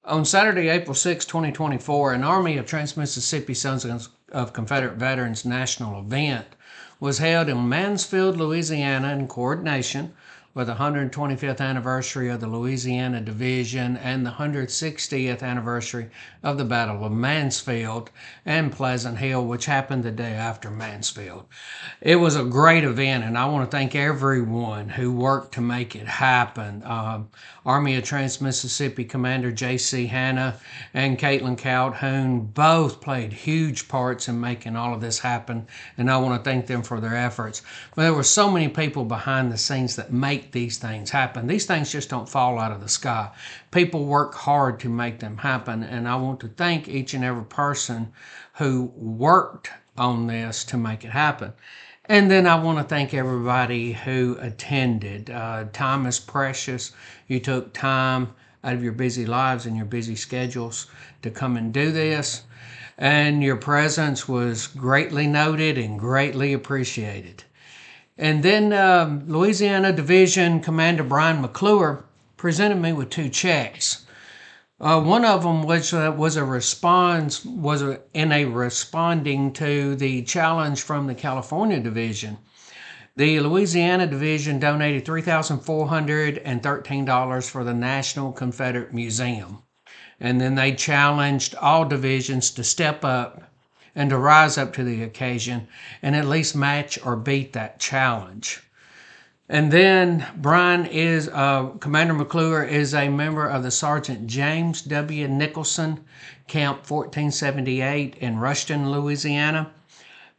On Saturday, April 6, 2024, an Army of Trans-Mississippi Sons of Confederate Veterans national event was held in Mansfield, Louisiana in coordination with the 125th anniversary of the Louisiana Division and the 160th anniversary of the Battle of Mansfield and Pleasant Hill, which happened the day after Mansfield. It was a great event, and I want to thank everyone who worked to make it happen. Army of Trans-Mississippi Commander J.C. Hanna and Caitlin Calhoun both played huge parts in making all of this happen, and I want to thank them for their efforts. But there were so many people behind the scenes that make these things happen. These things just don't fall out of the sky. People work hard to make them happen, and I want to thank each and every person who worked on this to make it happen. And then I want to thank everybody who attended. Time is precious. You took time out of your busy lives and your busy schedules to come and do this. And your presence was greatly noted and greatly appreciated. And then Louisiana Division Commander Brian McClure presented me with 2 checks. One of them was responding to the challenge from the California Division. The Louisiana Division donated $3,413 for the National Confederate Museum. And then they challenged all divisions to step up and to rise up to the occasion and at least match or beat that challenge. And then Commander McClure is a member of the Sergeant James W. Nicholson Camp 1478 in Rushton, Louisiana.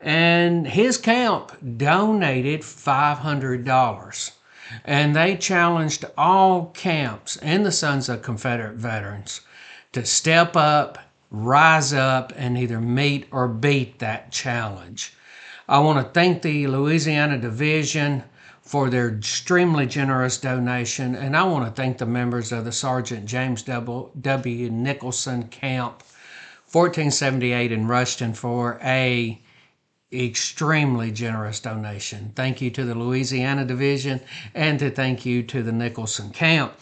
And his camp donated $500. And they challenged all camps in the Sons of Confederate Veterans to step up, rise up, and either meet or beat that challenge. I want to thank the Louisiana Division for their extremely generous donation, and I want to thank the members of the Sergeant James W. Nicholson Camp 1478 in Rushton for a extremely generous donation. Thank you to the Louisiana Division and thank you to the Nicholson Camp.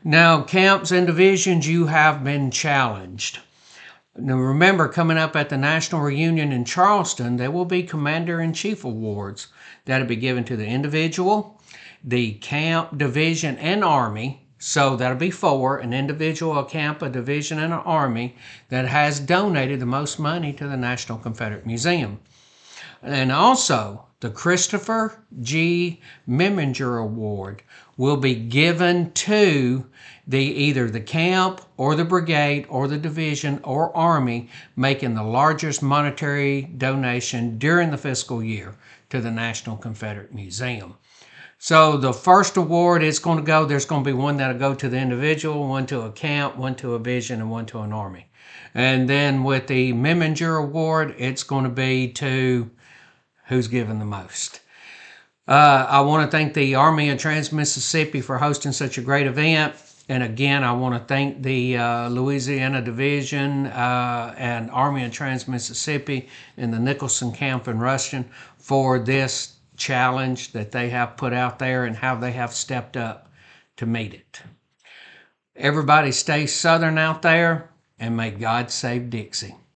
Now, camps and divisions, you have been challenged. Now remember, coming up at the National Reunion in Charleston, there will be Commander-in-Chief awards that'll be given to the individual, the camp, division, and Army. So that'll be 4, an individual, a camp, a division, and an Army that has donated the most money to the National Confederate Museum. And also, the Christopher G. Meminger Award will be given to either the camp or the brigade or the division or Army making the largest monetary donation during the fiscal year to the National Confederate Museum. So the first award is going to go, there's going to be one that'll go to the individual, one to a camp, one to a division, and one to an Army. And then with the Meminger Award, it's going to be to who's given the most. I want to thank the Army of Trans-Mississippi for hosting such a great event. And again, I want to thank the Louisiana Division and Army of Trans-Mississippi and the Nicholson Camp in Rushton for this challenge that they have put out there and how they have stepped up to meet it. Everybody stay Southern out there, and may God save Dixie.